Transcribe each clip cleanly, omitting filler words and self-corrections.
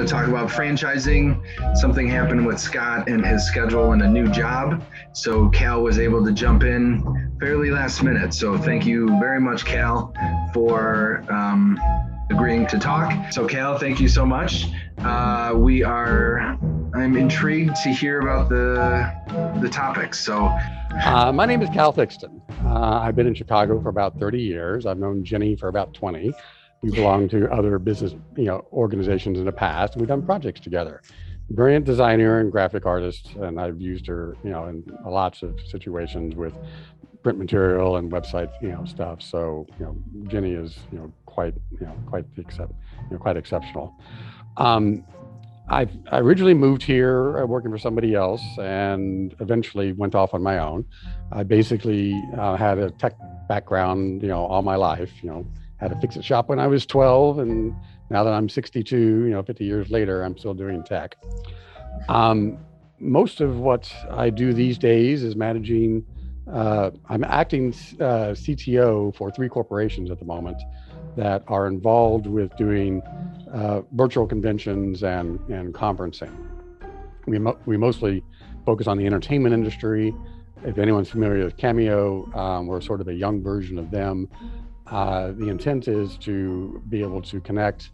talk about franchising. Something happened with Scott and his schedule and a new job. So Cal was able to jump in fairly last minute. So thank you very much, Cal, for agreeing to talk. So Cal, thank you so much. I'm intrigued to hear about the topics. So my name is Cal Thixton. I've been in Chicago for about 30 years. I've known Jenny for about 20. We belong to other business, organizations in the past. We've done projects together. Brilliant designer and graphic artist, and I've used her, in lots of situations with print material and website, stuff. So, Jenny is, quite exceptional. I originally moved here working for somebody else and eventually went off on my own. I basically had a tech background, all my life, had a fix-it shop when I was 12. And now that I'm 62, 50 years later, I'm still doing tech. Most of what I do these days is managing, I'm acting CTO for 3 corporations at the moment that are involved with doing virtual conventions and conferencing. We mostly focus on the entertainment industry. If anyone's familiar with Cameo, we're sort of a young version of them. The intent is to be able to connect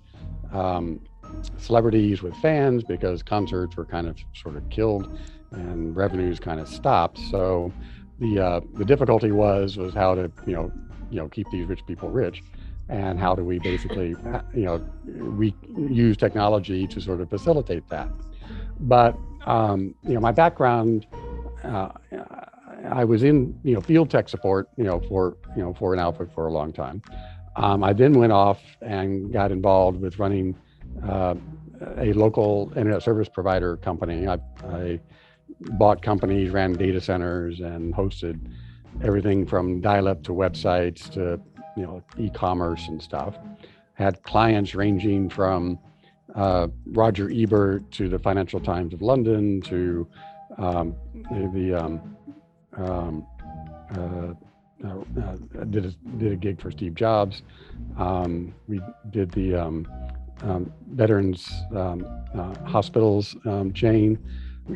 celebrities with fans because concerts were kind of sort of killed and revenues kind of stopped. So the difficulty was how to keep these rich people rich, and how do we basically we use technology to sort of facilitate that. But my background, I was in field tech support for an outfit for a long time. I then went off and got involved with running a local internet service provider company. I bought companies, ran data centers, and hosted everything from dial-up to websites to e-commerce and stuff. Had clients ranging from Roger Ebert to the Financial Times of London to did a gig for Steve Jobs. We did the veterans hospitals chain.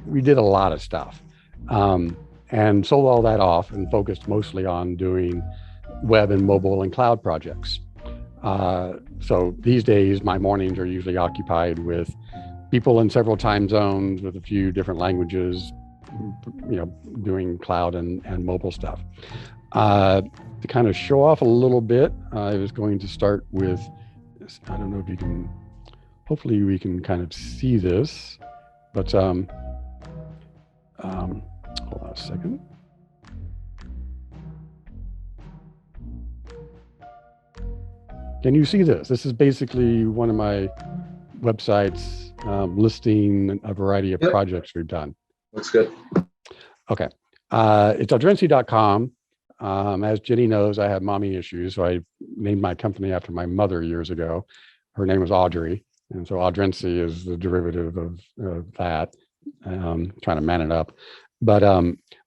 We did a lot of stuff, and sold all that off and focused mostly on doing web and mobile and cloud projects. So these days, my mornings are usually occupied with people in several time zones with a few different languages, doing cloud and mobile stuff. To kind of show off a little bit, I was going to start with, I don't know if you can, hopefully we can kind of see this, but hold on a second. Can you see this? This is basically one of my websites listing a variety of projects we've done. Looks good. Okay. It's audrency.com. As Jenny knows, I have mommy issues, so I named my company after my mother years ago. Her name was Audrey, and so Audrency is the derivative of that. Trying to man it up. But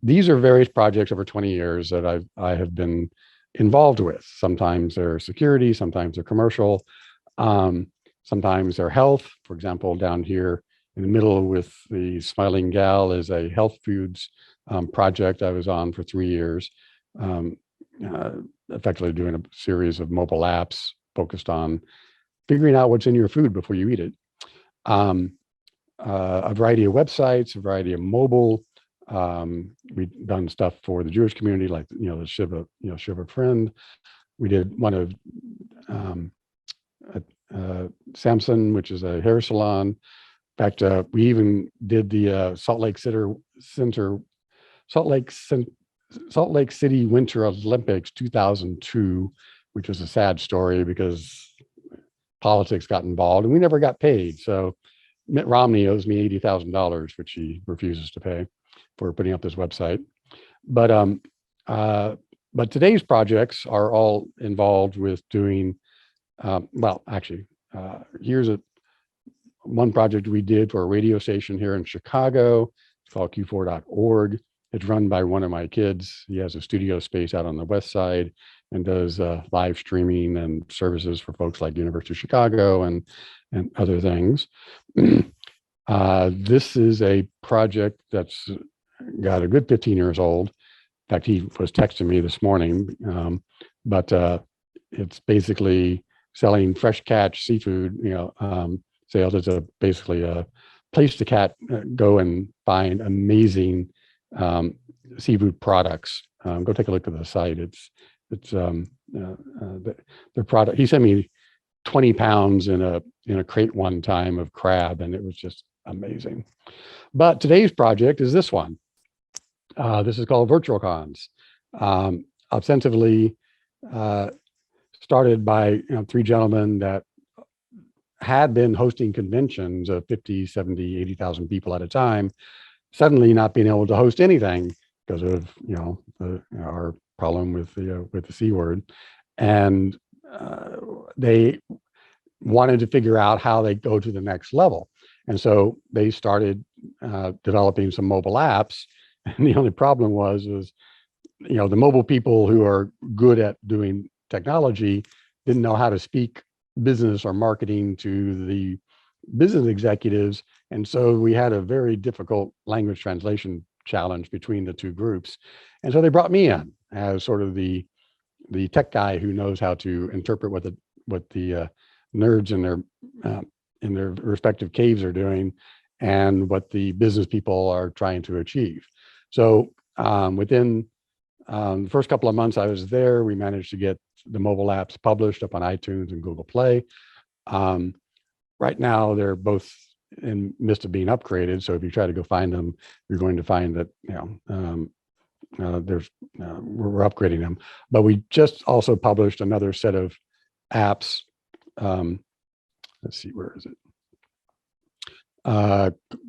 these are various projects over 20 years that I have been involved with. Sometimes they're security, sometimes they're commercial, sometimes they're health. For example, down here in the middle with the Smiling Gal is a health foods project I was on for 3 years, effectively doing a series of mobile apps focused on figuring out what's in your food before you eat it. A variety of websites, a variety of mobile. We've done stuff for the Jewish community, like the Shiva Friend. We did one of Samson, which is a hair salon. In fact, we even did the Salt Lake City Winter Olympics 2002, which was a sad story because politics got involved and we never got paid. So Mitt Romney owes me $80,000, which he refuses to pay for putting up this website. But today's projects are all involved with doing, here's one project we did for a radio station here in Chicago. It's called Q4.org. It's run by one of my kids. He has a studio space out on the west side. and does live streaming and services for folks like University of Chicago and other things. This is a project that's got a good 15 years old. In fact, he was texting me this morning, but it's basically selling fresh catch seafood, sales. It's basically a place to go and find amazing seafood products. Go take a look at the site. It's their product. He sent me 20 pounds in a crate one time of crab, and it was just amazing. But today's project is this one. This is called Virtual Cons. Ostensibly started by three gentlemen that had been hosting conventions of 50, 70, 80,000 people at a time, suddenly not being able to host anything because of our problem with the C word, and they wanted to figure out how they go to the next level, and so they started developing some mobile apps. And the only problem was the mobile people who are good at doing technology didn't know how to speak business or marketing to the business executives. And so we had a very difficult language translation challenge between the two groups. And so they brought me in as sort of the tech guy who knows how to interpret what the nerds in their respective caves are doing and what the business people are trying to achieve. So within the first couple of months I was there, we managed to get the mobile apps published up on iTunes and Google Play. Right now, they're both in midst of being upgraded. So if you try to go find them, you're going to find that we're upgrading them. But we just also published another set of apps. Let's see, where is it?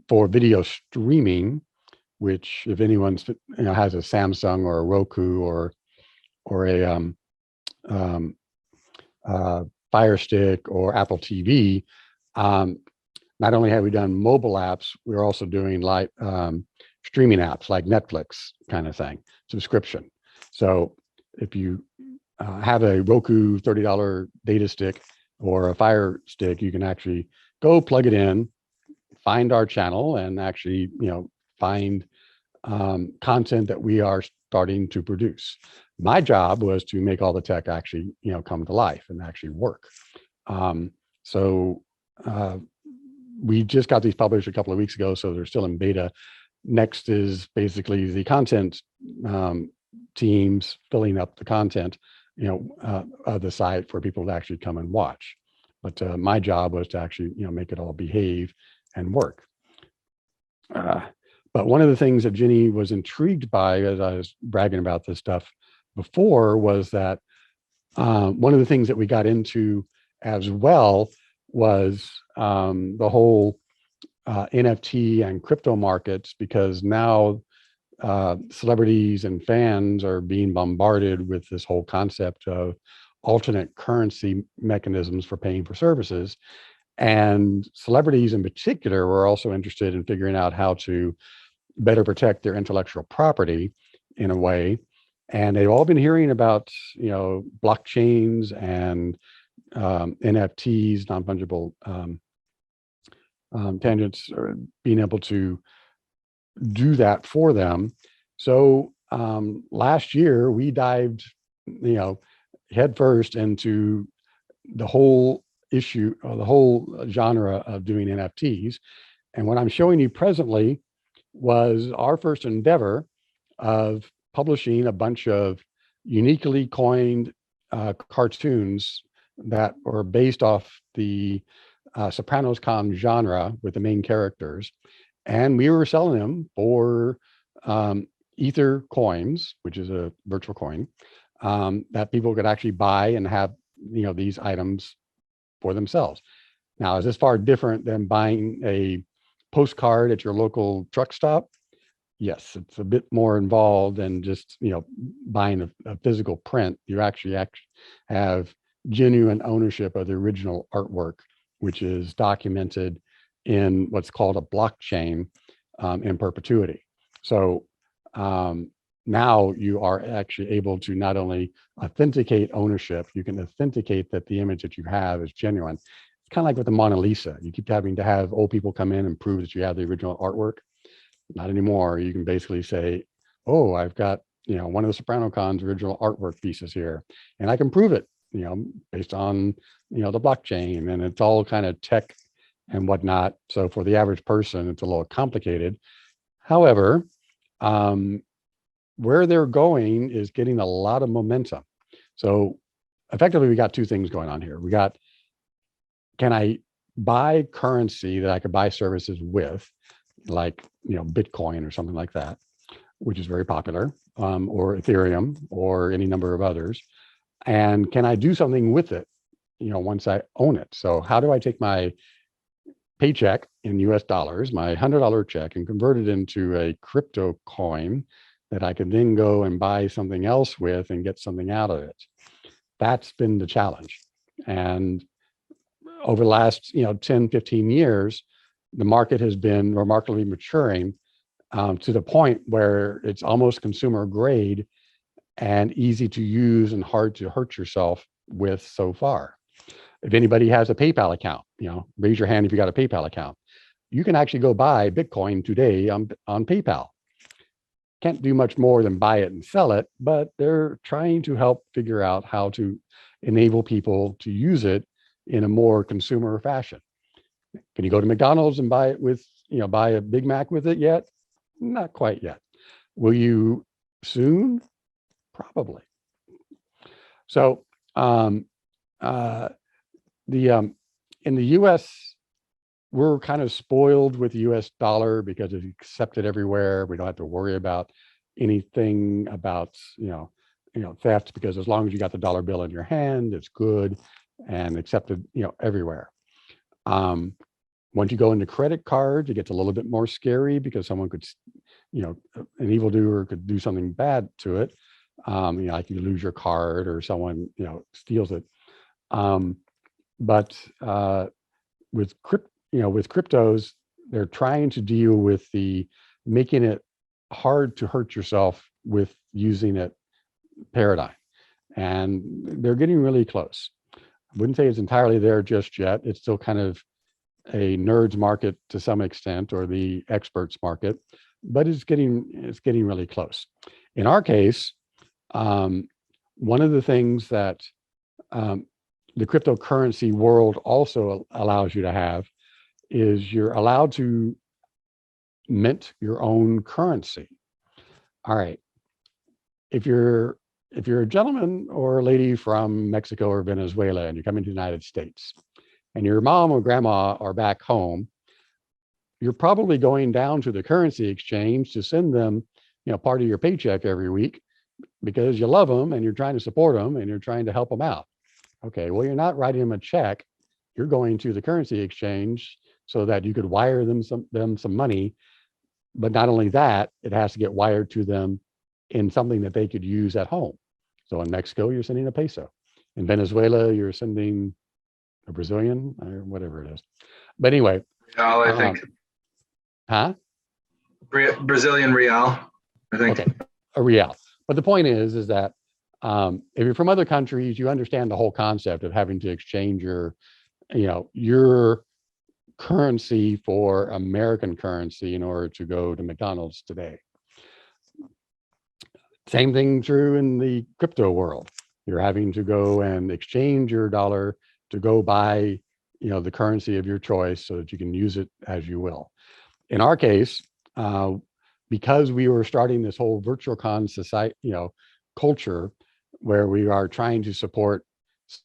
For video streaming, which if anyone has a Samsung or a Roku or a Fire Stick or Apple TV, not only have we done mobile apps, we're also doing like streaming apps like Netflix kind of thing, subscription. So if you have a Roku $30 data stick or a Fire Stick, you can actually go plug it in, find our channel, and actually find content that we are starting to produce. My job was to make all the tech actually come to life and actually work. So we just got these published a couple of weeks ago, so they're still in beta. Next is basically the content teams filling up the content of the site for people to actually come and watch. But my job was to actually make it all behave and work. But one of the things that Jenny was intrigued by, as I was bragging about this stuff before, was that one of the things that we got into as well was the whole NFT and crypto markets, because now celebrities and fans are being bombarded with this whole concept of alternate currency mechanisms for paying for services. And celebrities in particular were also interested in figuring out how to better protect their intellectual property in a way. And they've all been hearing about, blockchains and NFTs, non-fungible tangents, or being able to do that for them. So last year we dived, headfirst into the whole issue, or the whole genre of doing NFTs. And what I'm showing you presently was our first endeavor of publishing a bunch of uniquely coined cartoons that were based off the Sopranos Con genre with the main characters. And we were selling them for Ether coins, which is a virtual coin, that people could actually buy and have, these items for themselves. Now, is this far different than buying a postcard at your local truck stop? Yes, it's a bit more involved than just, buying a physical print. You actually have genuine ownership of the original artwork, which is documented in what's called a blockchain in perpetuity. So now you are actually able to not only authenticate ownership, you can authenticate that the image that you have is genuine. It's kind of like with the Mona Lisa. You keep having to have old people come in and prove that you have the original artwork. Not anymore. You can basically say, oh, I've got, one of the Soprano Con's original artwork pieces here, and I can prove it, based on, the blockchain, and it's all kind of tech and whatnot. So for the average person, it's a little complicated. However, where they're going is getting a lot of momentum. So effectively, we got two things going on here. We got, can I buy currency that I could buy services with, like, Bitcoin or something like that, which is very popular, or Ethereum or any number of others. And can I do something with it, once I own it? So how do I take my paycheck in US dollars, my $100 check, and convert it into a crypto coin that I could then go and buy something else with and get something out of it? That's been the challenge. And over the last 10, 15 years, the market has been remarkably maturing, to the point where it's almost consumer grade and easy to use and hard to hurt yourself with so far. If anybody has a PayPal account, raise your hand if you got a PayPal account. You can actually go buy Bitcoin today on PayPal. Can't do much more than buy it and sell it, but they're trying to help figure out how to enable people to use it in a more consumer fashion. Can you go to McDonald's and buy it with, buy a Big Mac with it yet? Not quite yet. Will you soon? Probably. So in the US, we're kind of spoiled with the US dollar because it's accepted everywhere. We don't have to worry about anything about, theft, because as long as you got the dollar bill in your hand, it's good and accepted, everywhere. Once you go into credit cards, it gets a little bit more scary because someone could, an evildoer could do something bad to it. Like you lose your card or someone, steals it. But with cryptos, they're trying to deal with the making it hard to hurt yourself with using it paradigm. And they're getting really close. I wouldn't say it's entirely there just yet. It's still kind of a nerd's market to some extent, or the experts market, but it's getting really close. In our case, one of the things that the cryptocurrency world also allows you to have is you're allowed to mint your own currency. All right. If you're a gentleman or a lady from Mexico or Venezuela and you're coming to the United States, and your mom or grandma are back home, you're probably going down to the currency exchange to send them, part of your paycheck every week, because you love them and you're trying to support them and you're trying to help them out. Okay, well, you're not writing them a check. You're going to the currency exchange so that you could wire them some money. But not only that, it has to get wired to them in something that they could use at home. So in Mexico, you're sending a peso. In Venezuela, you're sending a Brazilian or whatever it is. But anyway. Real, I think. Brazilian real, I think. Okay, a real. But the point is that if you're from other countries, you understand the whole concept of having to exchange your currency for American currency in order to go to McDonald's today. Same thing true in the crypto world. You're having to go and exchange your dollar to go buy, the currency of your choice so that you can use it as you will. In our case, because we were starting this whole virtual con society, culture, where we are trying to support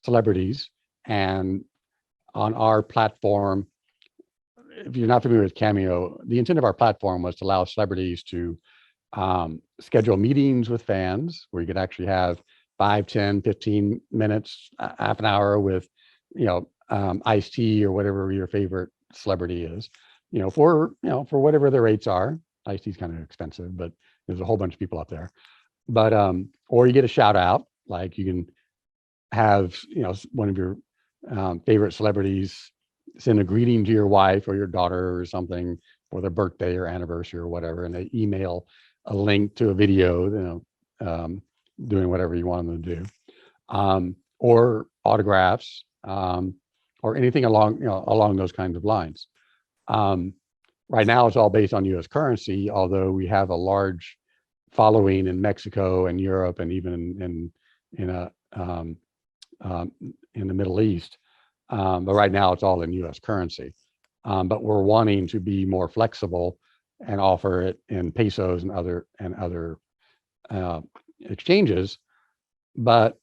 celebrities, and on our platform, if you're not familiar with Cameo, the intent of our platform was to allow celebrities to schedule meetings with fans where you could actually have 5, 10, 15 minutes, half an hour with, Ice-T or whatever your favorite celebrity is, for whatever the rates are. Ice-T is kind of expensive, but there's a whole bunch of people out there. But, or you get a shout out, like you can have, one of your favorite celebrities send a greeting to your wife or your daughter or something for their birthday or anniversary or whatever, and they email a link to a video, doing whatever you want them to do, or autographs, or anything along those kinds of lines. Right now, it's all based on U.S. currency, although we have a large following in Mexico and Europe, and even in the Middle East. But right now, it's all in U.S. currency. But we're wanting to be more flexible and offer it in pesos and other exchanges. But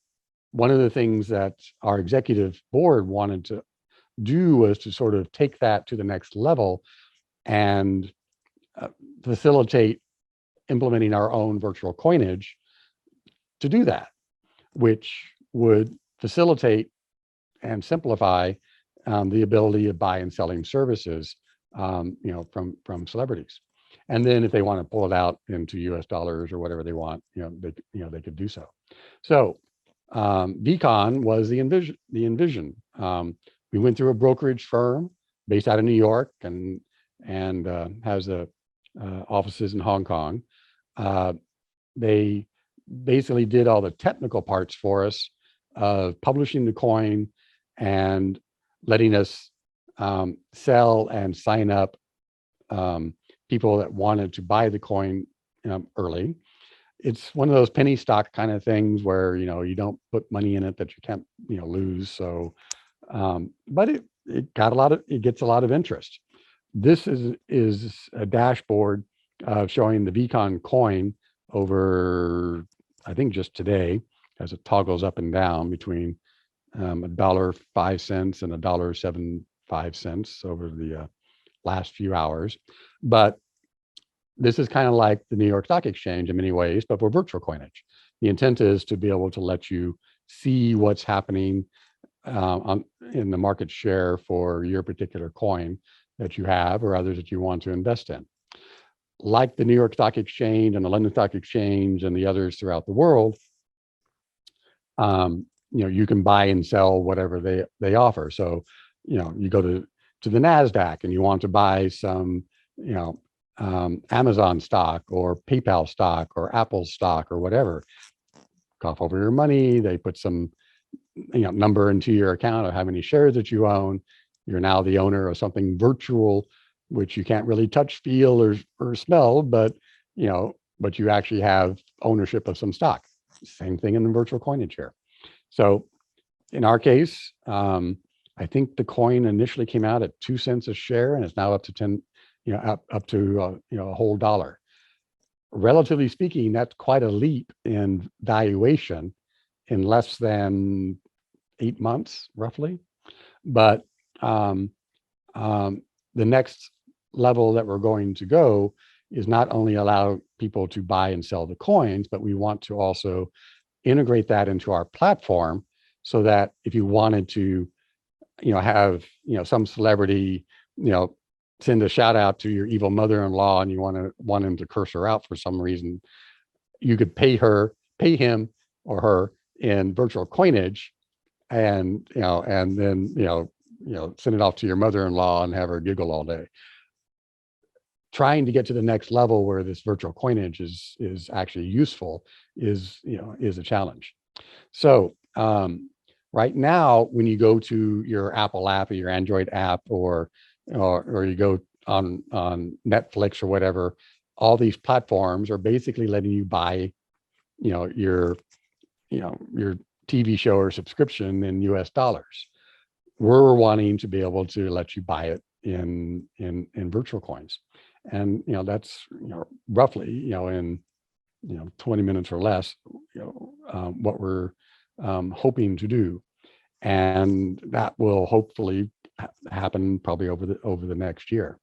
one of the things that our executive board wanted to do was to sort of take that to the next level and facilitate implementing our own virtual coinage to do that, which would facilitate and simplify the ability of buying and selling services, from celebrities. And then if they want to pull it out into US dollars or whatever they want, they could do so. So VCon was the envision. We went through a brokerage firm based out of New York and has offices in Hong Kong. They basically did all the technical parts for us of publishing the coin and letting us sell and sign up people that wanted to buy the coin early. It's one of those penny stock kind of things where you don't put money in it that you can't lose. So, but it gets a lot of interest. This is a dashboard showing the VCon coin over, I think just today, as it toggles up and down between $1.05 and $1.75 over the last few hours. But this is kind of like the New York Stock Exchange in many ways, but for virtual coinage. The intent is to be able to let you see what's happening in the market share for your particular coin that you have or others that you want to invest in. Like the New York Stock Exchange and the London Stock Exchange and the others throughout the world, you can buy and sell whatever they offer. So, you go to the NASDAQ and you want to buy some, Amazon stock or PayPal stock or Apple stock or whatever. Cough over your money. They put some, number into your account of how many shares that you own. You're now the owner of something virtual, which you can't really touch, feel, or smell, but you actually have ownership of some stock. Same thing in the virtual coinage here. So in our case, I think the coin initially came out at 2 cents a share, and it's now up to 10, up to a whole dollar. Relatively speaking, that's quite a leap in valuation in less than 8 months, roughly. But the next level that we're going to go is not only allow people to buy and sell the coins, but we want to also integrate that into our platform so that if you wanted to, have, some celebrity, send a shout out to your evil mother-in-law and you want him to curse her out for some reason, you could pay him or her in virtual coinage and, and then, send it off to your mother-in-law and have her giggle all day. Trying to get to the next level where this virtual coinage is actually useful is a challenge. So right now, when you go to your Apple app or your Android app or you go on Netflix or whatever, all these platforms are basically letting you buy, your TV show or subscription in US dollars. We're wanting to be able to let you buy it in virtual coins. And, that's, roughly, in, 20 minutes or less, what we're hoping to do. And that will hopefully happen probably over the next year.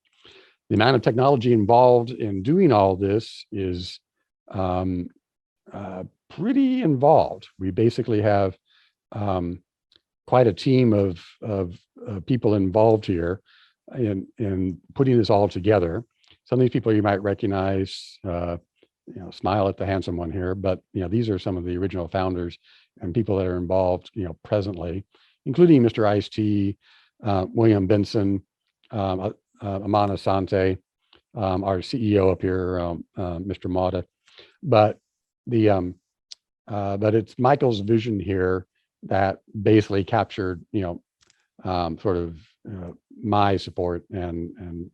The amount of technology involved in doing all this is pretty involved. We basically have quite a team of people involved here in putting this all together. Some of these people you might recognize, smile at the handsome one here, but these are some of the original founders and people that are involved, presently, including Mr. Ice-T, William Benson, Aman Asante, our CEO up here, Mr. Mata. But the but it's Michael's vision here that basically captured, sort of my support and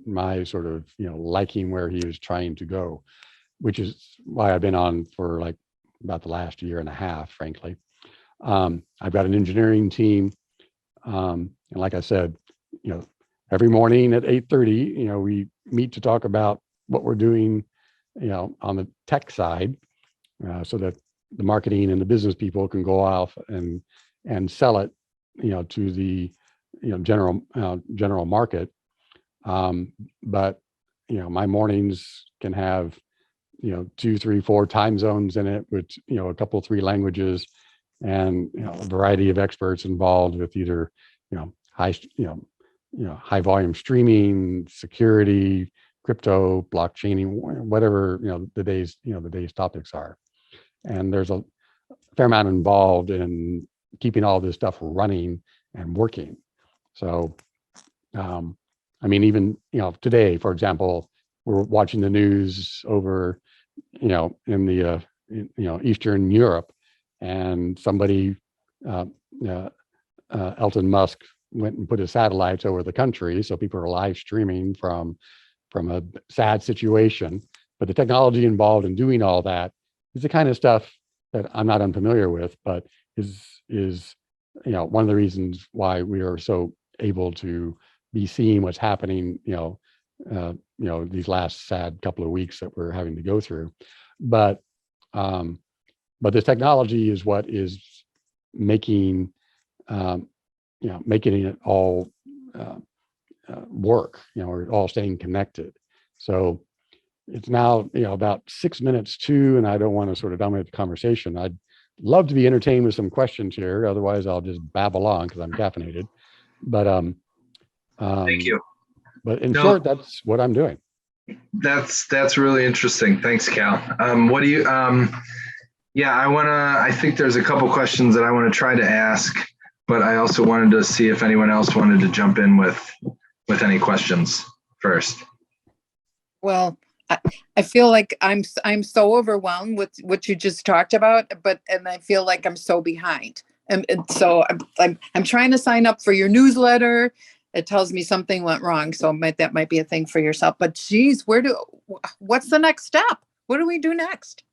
my sort of liking where he was trying to go, which is why I've been on for like about the last year and a half, frankly. I've got an engineering team, and like I said, every morning at 8:30, we meet to talk about what we're doing, on the tech side, so that the marketing and the business people can go off and sell it, to the general market. But my mornings can have 2, 3, 4 time zones in it with a couple, 3 languages, and a variety of experts involved with either high high volume streaming, security, crypto, blockchaining, whatever the day's topics are. And there's a fair amount involved in keeping all this stuff running and working. So I mean, even today, for example, we're watching the news over in the Eastern Europe, and somebody Elon Musk went and put his satellites over the country, so people are live streaming from a sad situation. But the technology involved in doing all that is the kind of stuff that I'm not unfamiliar with, but is one of the reasons why we are so able to be seeing what's happening, these last sad couple of weeks that we're having to go through. But this technology is what is making making it all work. We're all staying connected. So it's now about 6 minutes to, and I don't want to sort of dominate the conversation. I'd love to be entertained with some questions here. Otherwise, I'll just babble on because I'm caffeinated. But thank you. But in short, that's what I'm doing. That's really interesting. Thanks, Cal. What do you? Yeah, I think there's a couple questions that I want to try to ask, but I also wanted to see if anyone else wanted to jump in with any questions first. Well, I feel like I'm so overwhelmed with what you just talked about, and I feel like I'm so behind. And so I'm trying to sign up for your newsletter. It tells me something went wrong, so that might be a thing for yourself. But geez, what's the next step? What do we do next?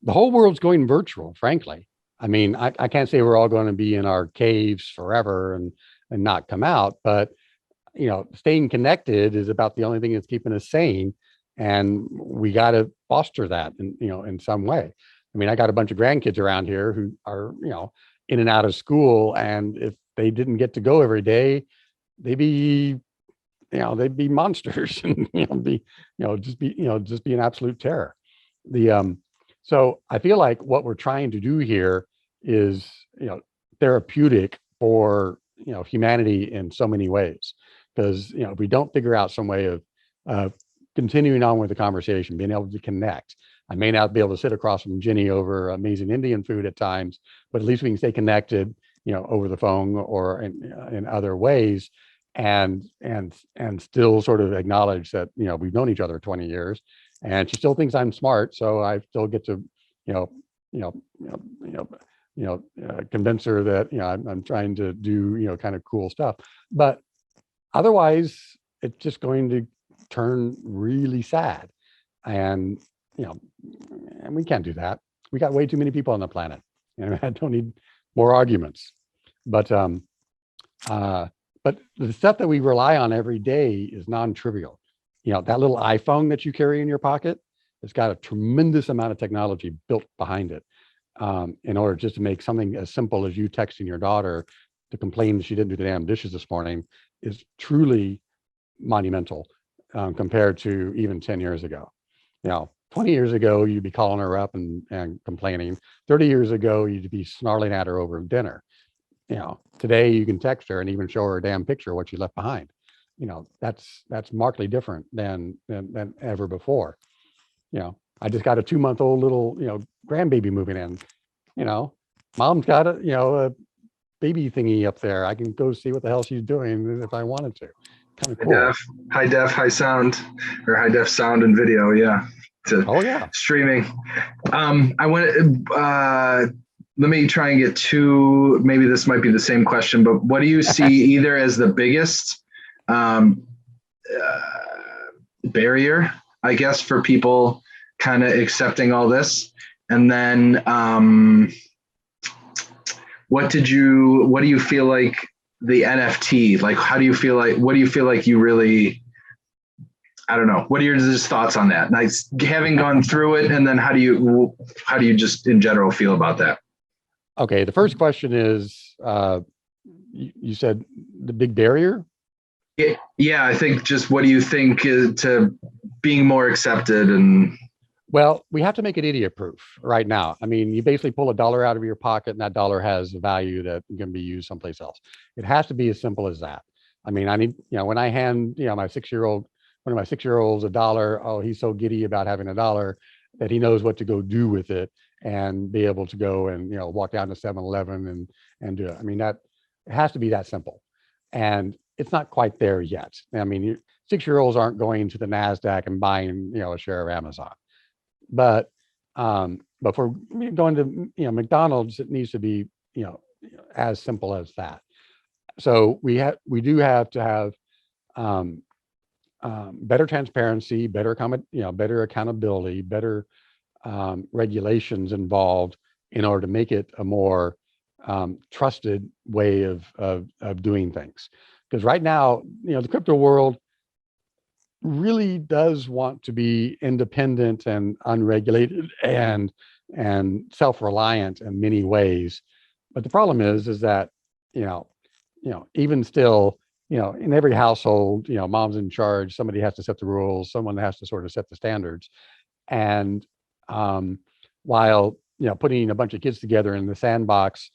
The whole world's going virtual, frankly. I mean, I can't say we're all going to be in our caves forever and not come out, but staying connected is about the only thing that's keeping us sane, and we got to foster that in some way. I mean, I got a bunch of grandkids around here who are in and out of school, and if they didn't get to go every day, they'd be monsters and just be an absolute terror. So I feel like what we're trying to do here is therapeutic for humanity in so many ways, because if we don't figure out some way of continuing on with the conversation, being able to connect. I may not be able to sit across from Ginny over amazing Indian food at times, but at least we can stay connected over the phone or in other ways, and still sort of acknowledge that we've known each other 20 years, and she still thinks I'm smart, so I still get to convince her that I'm trying to do kind of cool stuff. But otherwise, it's just going to turn really sad, and and we can't do that. We got way too many people on the planet, and I don't need more arguments. But the stuff that we rely on every day is non-trivial. That little iPhone that you carry in your pocket, it's got a tremendous amount of technology built behind it, in order just to make something as simple as you texting your daughter to complain that she didn't do the damn dishes this morning is truly monumental, compared to even 10 years ago. 20 years ago, you'd be calling her up and complaining. 30 years ago, you'd be snarling at her over dinner. Today you can text her and even show her a damn picture of what she left behind. That's markedly different than ever before. I just got a 2-month-old little, grandbaby moving in. Mom's got a baby thingy up there. I can go see what the hell she's doing if I wanted to. kind of cool. High sound, or high def sound and video. Yeah. Oh yeah. Streaming. I want let me try and get two, maybe this might be the same question, but what do you see either as the biggest barrier, I guess, for people kind of accepting all this? And then what do you feel like the NFT, like, what do you feel like you really, I don't know, what are your just thoughts on that? Like, having gone through it, and then how do you just in general feel about that? Okay, the first question is, you said the big barrier? Yeah, I think just what do you think to being more accepted? And well, we have to make it idiot proof right now. I mean, you basically pull $1 out of your pocket and that dollar has a value that can be used someplace else. It has to be as simple as that. I mean, I need, when I hand, one of my 6-year-olds $1, oh, he's so giddy about having $1 that he knows what to go do with it and be able to go and, walk down to 7-Eleven and do it. I mean, it has to be that simple. And it's not quite there yet. I mean, 6-year-olds aren't going to the NASDAQ and buying, a share of Amazon. But for going to, McDonald's, it needs to be, as simple as that. So we do have to have better transparency, better accountability, better regulations involved in order to make it a more trusted way of doing things. Because right now, the crypto world really does want to be independent and unregulated and self-reliant in many ways. But the problem is that, even still, in every household, mom's in charge, somebody has to set the rules, someone has to sort of set the standards. And while, putting a bunch of kids together in the sandbox,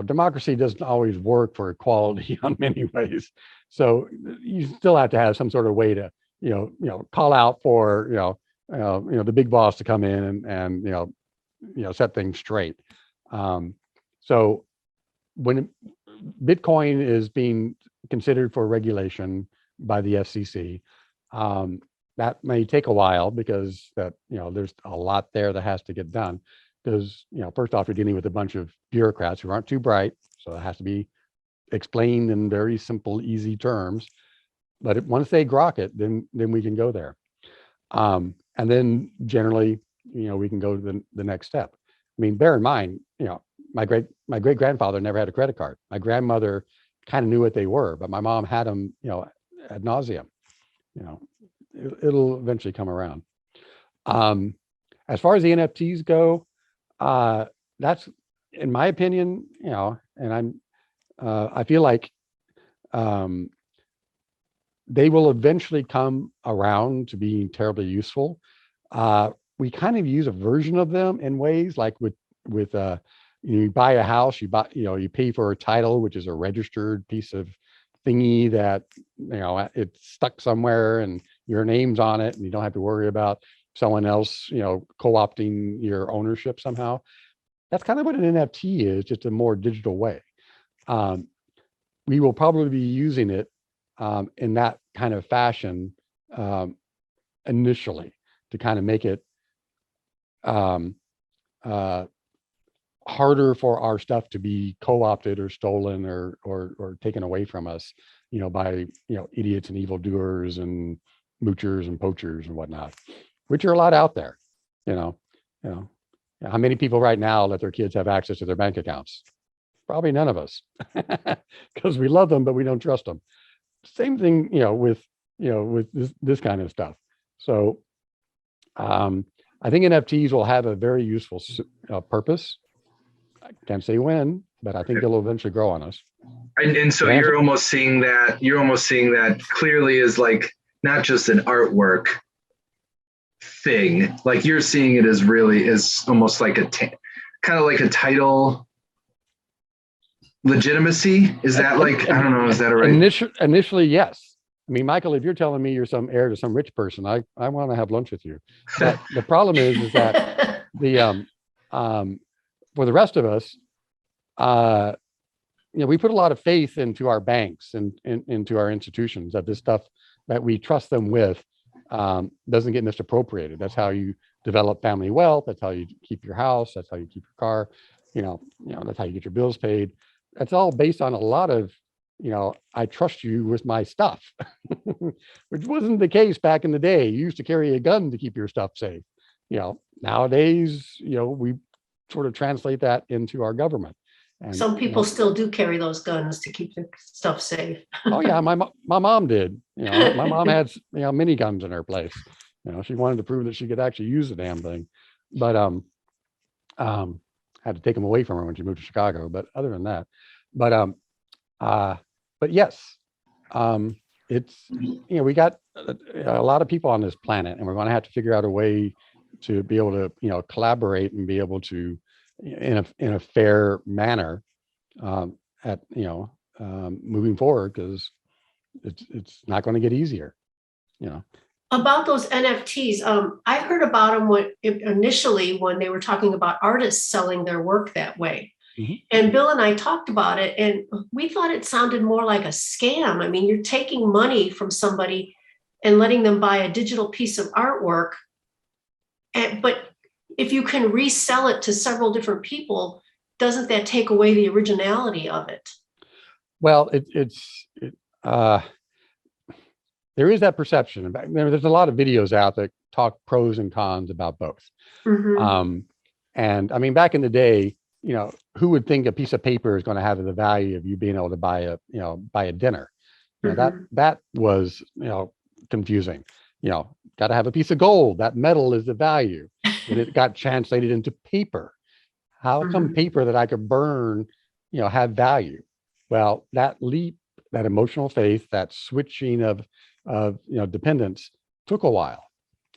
democracy doesn't always work for equality on many ways. So you still have to have some sort of way to, call out for, the big boss to come in and set things straight. So when Bitcoin is being considered for regulation by the SEC, that may take a while because there's a lot there that has to get done. Because, first off, you're dealing with a bunch of bureaucrats who aren't too bright. So it has to be explained in very simple, easy terms. But once they grok it, then we can go there. And then generally, we can go to the next step. I mean, bear in mind, my great grandfather never had a credit card. My grandmother kind of knew what they were, but my mom had them, ad nauseum. It'll eventually come around. As far as the NFTs go, that's, in my opinion, and I feel like they will eventually come around to being terribly useful. We kind of use a version of them in ways like with you buy a house, you pay for a title, which is a registered piece of thingy that, it's stuck somewhere and your name's on it and you don't have to worry about someone else, co-opting your ownership somehow. That's kind of what an NFT is, just a more digital way. We will probably be using it in that kind of fashion initially to kind of make it harder for our stuff to be co-opted or stolen or taken away from us, by idiots and evildoers and moochers and poachers and whatnot, which are a lot out there. How many people right now let their kids have access to their bank accounts? Probably none of us, because we love them, but we don't trust them. Same thing, with this kind of stuff. So I think NFTs will have a very useful purpose. I can't say when, but I think they'll eventually grow on us. And so you're almost seeing that clearly as like not just an artwork thing, like you're seeing it as really as almost like kind of like a title legitimacy. Is that like, I don't know, is that right? Initially, yes. I mean, Michael, if you're telling me you're some heir to some rich person, I want to have lunch with you. But the problem is that the for the rest of us, we put a lot of faith into our banks and into our institutions that this stuff that we trust them with doesn't get misappropriated. That's how you develop family wealth. That's how you keep your house. That's how you keep your car. That's how you get your bills paid. That's all based on a lot of, I trust you with my stuff, which wasn't the case back in the day. You used to carry a gun to keep your stuff safe. Nowadays, we sort of translate that into our government. And some people still do carry those guns to keep their stuff safe. Oh yeah, my mom did. My mom had mini guns in her place. She wanted to prove that she could actually use the damn thing, but had to take them away from her when she moved to Chicago. But other than that, but yes, it's we got a lot of people on this planet, and we're going to have to figure out a way to be able to collaborate and be able to in a fair manner moving forward, because it's not going to get easier. About those NFTs, I heard about them initially when they were talking about artists selling their work that way. Mm-hmm. And Bill and I talked about it, and we thought it sounded more like a scam. I mean, you're taking money from somebody and letting them buy a digital piece of artwork, but if you can resell it to several different people, doesn't that take away the originality of it? Well, there is that perception. There's a lot of videos out that talk pros and cons about both. Mm-hmm. And I mean, back in the day, who would think a piece of paper is going to have the value of you being able to buy a dinner? Mm-hmm. That was, confusing. Got to have a piece of gold. That metal is the value. And it got translated into paper. How come mm-hmm. paper that I could burn, have value? Well, that leap, that emotional faith, that switching of dependence took a while,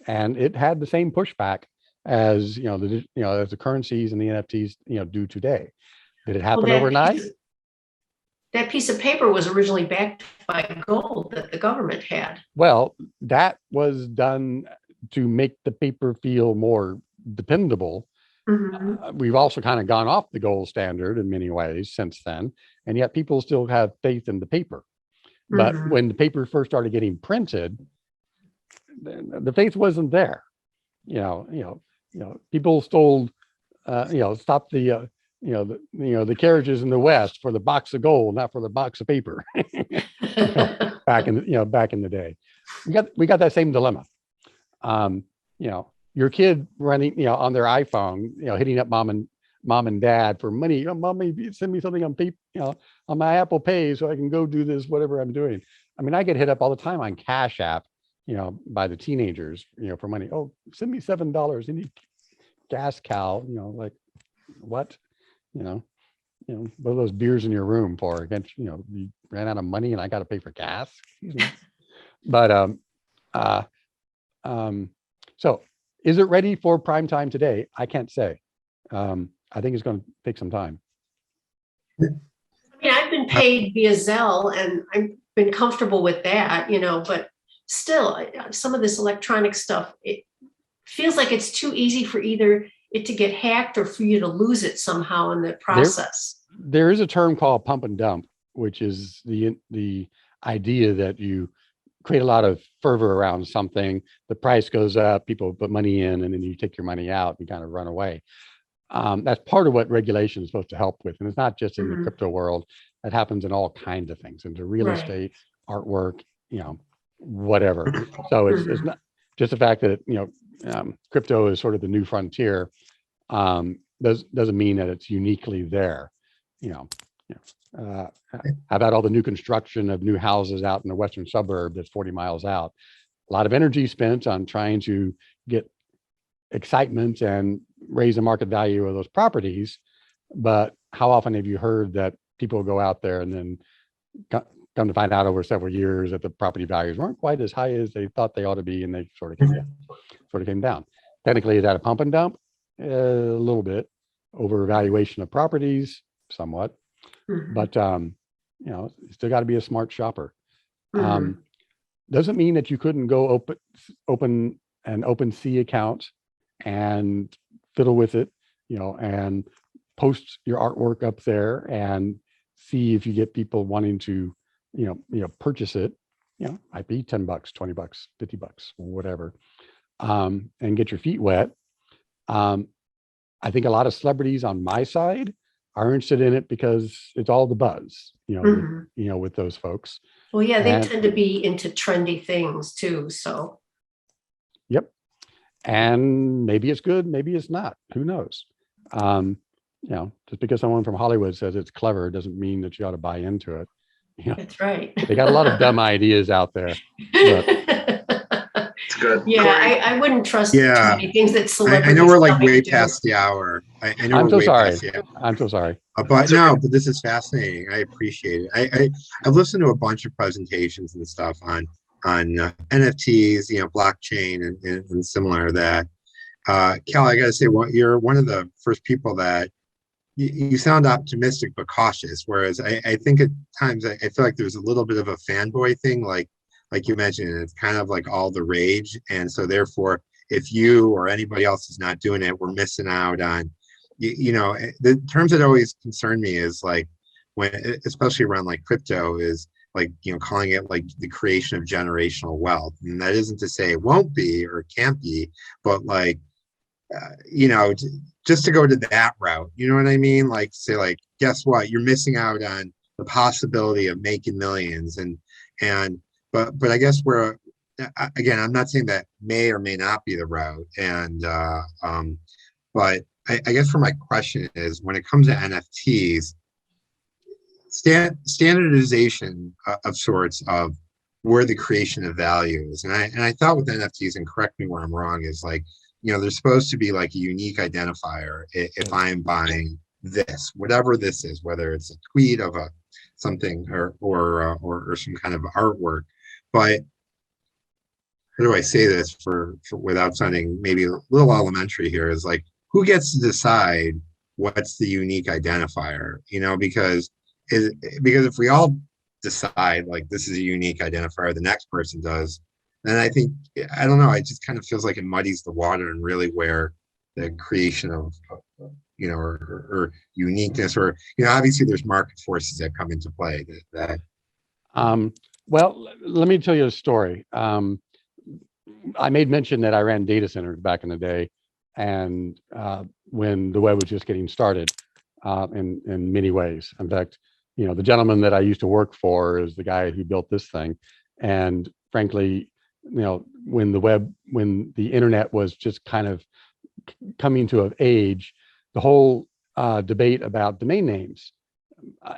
and it had the same pushback as as the currencies and the NFTs do today. Did it happen overnight? That piece of paper was originally backed by gold that the government had. Well, that was done to make the paper feel more dependable. Mm-hmm. We've also kind of gone off the gold standard in many ways since then, and yet people still have faith in the paper. But mm-hmm. when the paper first started getting printed, the faith wasn't there. People stole, stopped the the carriages in the West for the box of gold, not for the box of paper. back in the day, we got that same dilemma. Your kid running, on their iPhone, hitting up mom and dad for money. Mommy, send me something on paper, on my Apple Pay so I can go do this, whatever I'm doing. I mean, I get hit up all the time on Cash App, by the teenagers, for money. Oh, send me $7. Any gas cow, like what, what are those beers in your room for? Against, you ran out of money and I got to pay for gas. But, so is it ready for prime time today? I can't say. I think it's going to take some time. I mean, I've been paid via Zelle and I've been comfortable with that, but still some of this electronic stuff, it feels like it's too easy for either it to get hacked or for you to lose it somehow in the process. There is a term called pump and dump, which is the idea that you create a lot of fervor around something, the price goes up, people put money in, and then you take your money out and kind of run away. That's part of what regulation is supposed to help with. And it's not just in mm-hmm. the crypto world. That happens in all kinds of things, into real right. estate, artwork, whatever. So it's not just the fact that, crypto is sort of the new frontier, doesn't mean that it's uniquely there. How about all the new construction of new houses out in the western suburb that's 40 miles out? A lot of energy spent on trying to get excitement and raise the market value of those properties. But how often have you heard that people go out there and then come to find out over several years that the property values weren't quite as high as they thought they ought to be, and they sort of came down. Technically, is that a pump and dump? A little bit. Overvaluation of properties, somewhat. Mm-hmm. But you still got to be a smart shopper. Mm-hmm. Doesn't mean that you couldn't go open an OpenSea account and fiddle with it, and post your artwork up there and see if you get people wanting to, purchase it, might be $10, $20, $50, whatever, and get your feet wet. I think a lot of celebrities on my side are interested in it because it's all the buzz, with those folks. Well, yeah, they tend to be into trendy things too. So. Yep. And maybe it's good, maybe it's not. Who knows? Just because someone from Hollywood says it's clever doesn't mean that you ought to buy into it. That's right. They got a lot of dumb ideas out there. But. It's good. Yeah, I wouldn't trust too many things that celebrities. I know we're like way past the hour. I know I'm so way sorry. past the hour. I'm so sorry. But no, but this is fascinating. I appreciate it. I've listened to a bunch of presentations and stuff on NFTs, blockchain and similar that. Cal, I gotta say, you're one of the first people that you sound optimistic but cautious. Whereas I think at times I feel like there's a little bit of a fanboy thing, like you mentioned, it's kind of like all the rage, and so therefore, if you or anybody else is not doing it, we're missing out on. The terms that always concern me is like when, especially around like crypto, is like calling it like the creation of generational wealth, and that isn't to say it won't be or it can't be, but like just to go to that route, you know what I mean? Like say like, guess what? You're missing out on the possibility of making millions, but I guess we're again, I'm not saying that may or may not be the route, and but I guess for my question is, when it comes to NFTs, standardization of sorts of where the creation of value is, and I thought with NFTs, and correct me where I'm wrong, is like there's supposed to be like a unique identifier if I'm buying this, whatever this is, whether it's a tweet of something or some kind of artwork. But how do I say this for without sounding maybe a little elementary here, is like, who gets to decide what's the unique identifier? Because if we all decide like this is a unique identifier, the next person does, then I think, I don't know, it just kind of feels like it muddies the water, and really where the creation of or uniqueness, or obviously there's market forces that come into play that well, let me tell you a story. I made mention that I ran data centers back in the day, and when the web was just getting started, in many ways. In fact, the gentleman that I used to work for is the guy who built this thing. And frankly, when the internet was just kind of coming to an age, the whole debate about domain names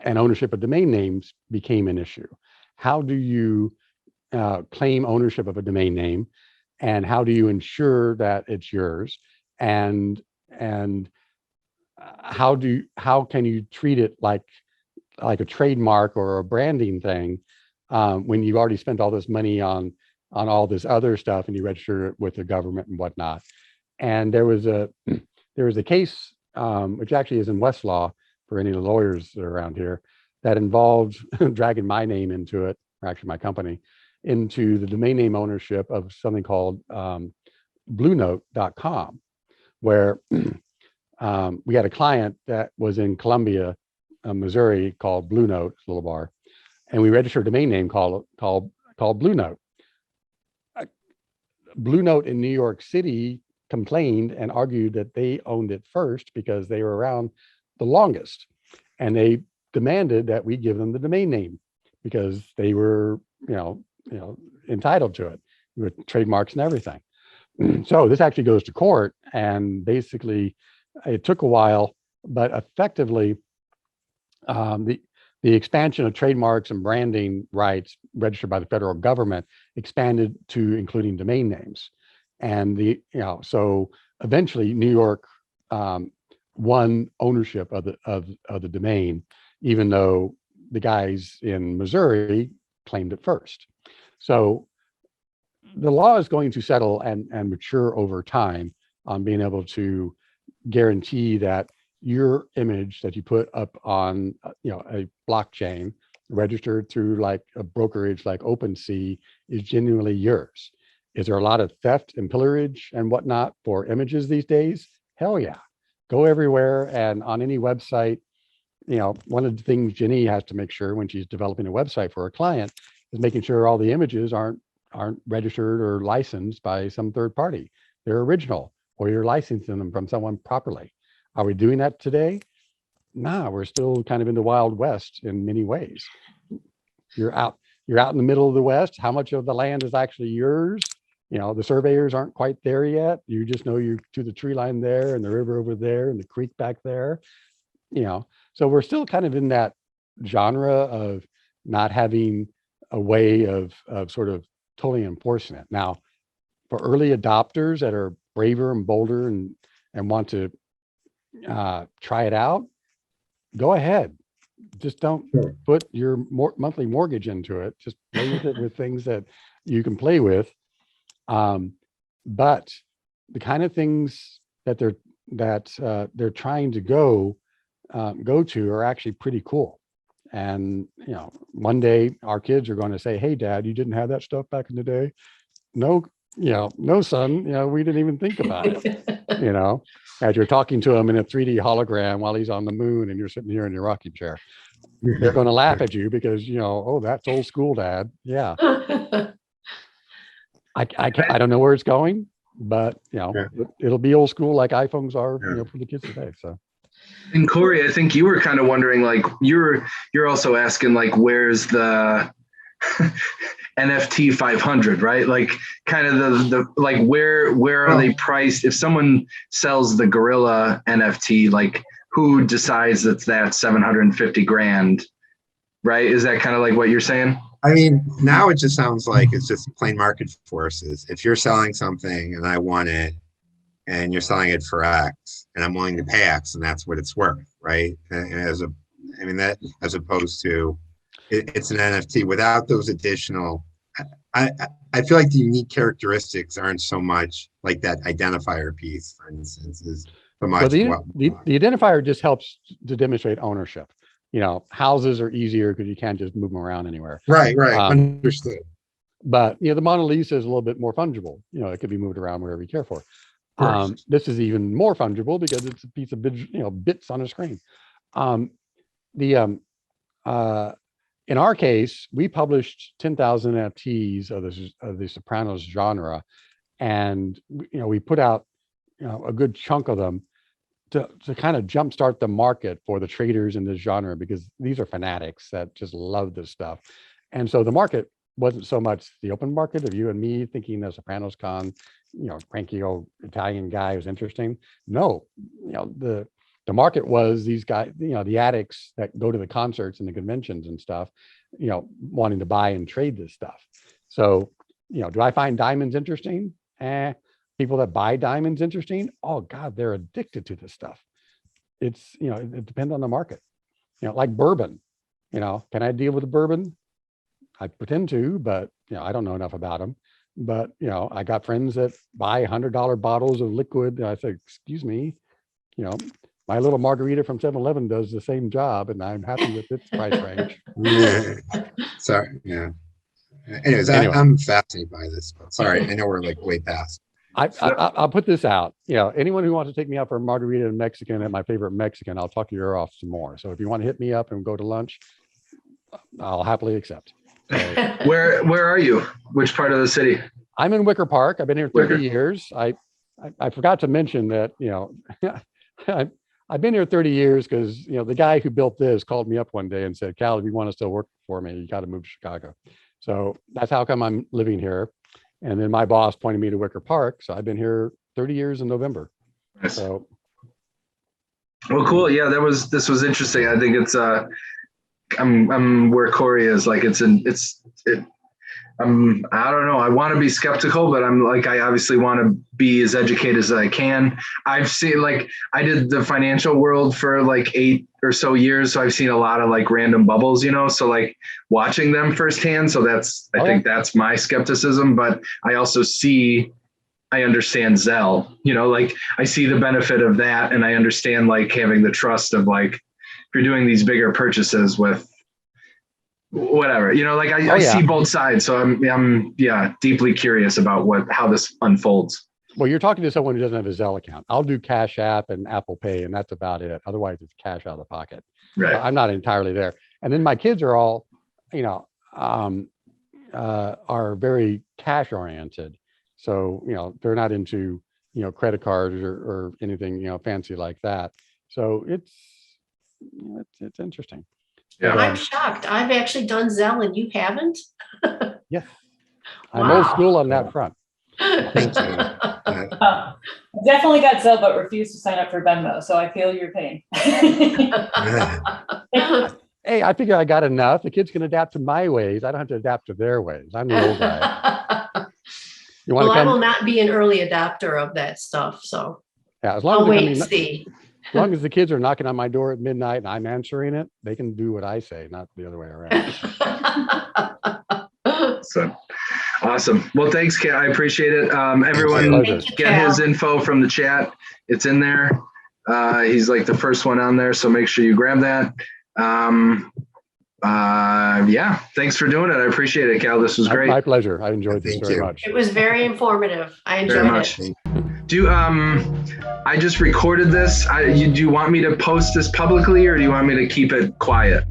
and ownership of domain names became an issue. How do you claim ownership of a domain name, and how do you ensure that it's yours, and how can you treat it like a trademark or a branding thing when you've already spent all this money on all this other stuff and you register it with the government and whatnot. And there was a case which actually is in Westlaw for any of the lawyers that are around here, that involved dragging my name into it, or actually my company, into the domain name ownership of something called bluenote.com, where we had a client that was in Columbia, Missouri, called Blue Note, a little bar, and we registered a domain name called Blue Note. Blue Note in New York City complained and argued that they owned it first because they were around the longest, and they demanded that we give them the domain name because they were, entitled to it with trademarks and everything. So this actually goes to court, and basically it took a while, but effectively the expansion of trademarks and branding rights registered by the federal government expanded to including domain names. And so eventually New York won ownership of the domain, even though the guys in Missouri claimed it first. So the law is going to settle and mature over time on being able to guarantee that your image that you put up on a blockchain registered through like a brokerage like OpenSea is genuinely yours. Is there a lot of theft and pillage and whatnot for images these days? Hell yeah. Go everywhere, and on any website, one of the things Jenny has to make sure when she's developing a website for a client is making sure all the images aren't registered or licensed by some third party. They're original, or you're licensing them from someone properly. Are we doing that today? Nah, we're still kind of in the Wild West in many ways. You're out in the middle of the West. How much of the land is actually yours? The surveyors aren't quite there yet. You just know you're to the tree line there and the river over there and the creek back there. So we're still kind of in that genre of not having a way of sort of totally enforcing it. Now, for early adopters that are braver and bolder and want to try it out, go ahead. Just don't put your monthly mortgage into it. Just play with it with things that you can play with. But the kind of things that they're trying to go to are actually pretty cool. And one day our kids are going to say, "Hey, Dad, you didn't have that stuff back in the day." No, no, son. We didn't even think about it. As you're talking to him in a 3D hologram while he's on the moon and you're sitting here in your rocking chair, they're going to laugh at you because oh, that's old school, Dad. Yeah. I don't know where it's going, but it'll be old school like iPhones are, for the kids today. So. And Corey, I think you were kind of wondering, like, you're also asking, like, where's the NFT 500, right? Like, kind of the like, where are they priced? If someone sells the Gorilla NFT, like, who decides that 750 grand, right? Is that kind of like what you're saying? I mean, now it just sounds like it's just plain market forces. If you're selling something and I want it, and you're selling it for X, and I'm willing to pay X, and that's what it's worth, right? And as opposed to it's an NFT without those additional. I feel like the unique characteristics aren't so much like that identifier piece, for instance, is so much. Well, the identifier just helps to demonstrate ownership. Houses are easier because you can't just move them around anywhere. Right. Understood. But the Mona Lisa is a little bit more fungible. It could be moved around wherever you care for. This is even more fungible because it's a piece of bits on a screen. In our case, we published 10,000 NFTs of the Sopranos genre, and we put out a good chunk of them to kind of jumpstart the market for the traders in this genre, because these are fanatics that just love this stuff. And so the market wasn't so much the open market of you and me thinking the Sopranos con, cranky old Italian guy was interesting. No, the market was these guys, the addicts that go to the concerts and the conventions and stuff, wanting to buy and trade this stuff. So, do I find diamonds interesting? People that buy diamonds interesting? Oh God, they're addicted to this stuff. It's, it depends on the market. Like bourbon, can I deal with the bourbon? I pretend to, but I don't know enough about them. But I got friends that buy $100 bottles of liquid. And I say, excuse me, my little margarita from 7-Eleven does the same job, and I'm happy with its price range. Yeah. Sorry. Yeah. Anyways, I'm fascinated by this. But sorry, I know we're like way past. I'll put this out. Anyone who wants to take me out for a margarita in Mexican at my favorite Mexican, I'll talk your ear off some more. So if you want to hit me up and go to lunch, I'll happily accept. So, where are you? Which part of the city? I'm in Wicker Park. I've been here 30 years. I forgot to mention that, I've been here 30 years because, the guy who built this called me up one day and said, "Cal, if you want to still work for me, you got to move to Chicago." So that's how come I'm living here. And then my boss pointed me to Wicker Park. So I've been here 30 years in November. Nice. So. Well, cool. Yeah, this was interesting. I think it's, I'm where Corey is. Like I don't know. I want to be skeptical, but I obviously want to be as educated as I can. I've seen, I did the financial world for 8 or so years. So I've seen a lot of random bubbles, so watching them firsthand. So I think that's my skepticism, but I also I understand Zelle, I see the benefit of that. And I understand having the trust of if you're doing these bigger purchases with whatever, I see both sides. So I'm deeply curious about how this unfolds. Well, you're talking to someone who doesn't have a Zelle account. I'll do Cash App and Apple Pay, and that's about it. Otherwise, it's cash out of the pocket. Right. I'm not entirely there. And then my kids are all, are very cash oriented. So, they're not into, credit cards or anything, fancy like that. So it's interesting. Yeah. But, I'm shocked. I've actually done Zelle and you haven't? yes. I'm old Wow. school on that front. Thank you. Definitely got Zelle, but refused to sign up for Venmo. So I feel your pain. Hey, I figure I got enough. The kids can adapt to my ways. I don't have to adapt to their ways. I'm the old guy. You want Well, to I will come? not be an early adopter of that stuff, so Yeah, as long I'll as, wait and see. as long as the kids are knocking on my door at midnight and I'm answering it, they can do what I say, not the other way around. So awesome. Well, thanks, Cal. I appreciate it. Everyone, pleasure. Thank you, get Cal. his info from the chat. It's in there. He's like the first one on there, so make sure you grab that. Yeah, thanks for doing it. I appreciate it, Cal. This was great. My pleasure. I enjoyed this Thank very you. much. It was very informative. I Very enjoyed much. it. Do I just recorded this? Do you want me to post this publicly, or do you want me to keep it quiet?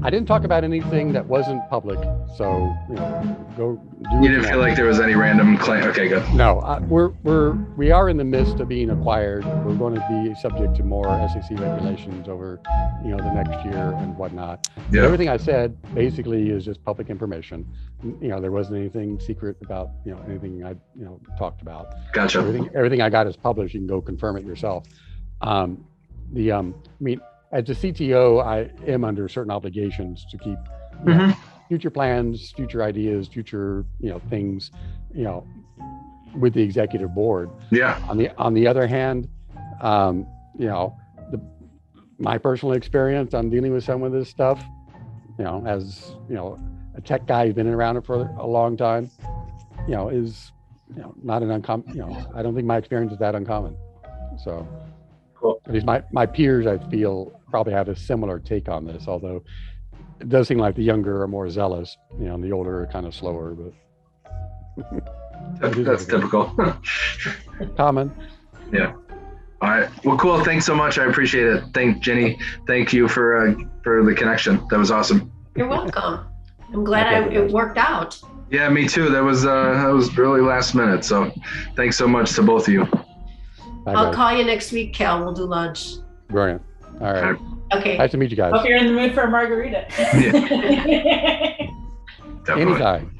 I didn't talk about anything that wasn't public, so go do. You didn't feel like there was any random claim? Okay, good. No, we are in the midst of being acquired. We're going to be subject to more SEC regulations over, the next year and whatnot. Yeah. Everything I said basically is just public information. There wasn't anything secret about, anything I, talked about. Gotcha. Everything I got is published. You can go confirm it yourself. As a CTO, I am under certain obligations to keep future plans, future ideas, future things, with the executive board. Yeah. On the other hand, my personal experience on dealing with some of this stuff, as a tech guy who's been around it for a long time, is not an uncommon. I don't think my experience is that uncommon. So. Cool. At least my peers, I feel, probably have a similar take on this, although it does seem like the younger are more zealous, and the older are kind of slower, but That's typical. common. Yeah. All right. Well, cool. Thanks so much. I appreciate it. Thank Jenny. Thank you for the connection. That was awesome. You're welcome. I'm glad it worked out. Yeah, me too. That was really last minute. So thanks so much to both of you. Bye, I'll guys. call you next week, Cal. We'll do lunch. Brilliant. All right. Okay. Nice to meet you guys. Hope you're in the mood for a margarita. Definitely. Anytime.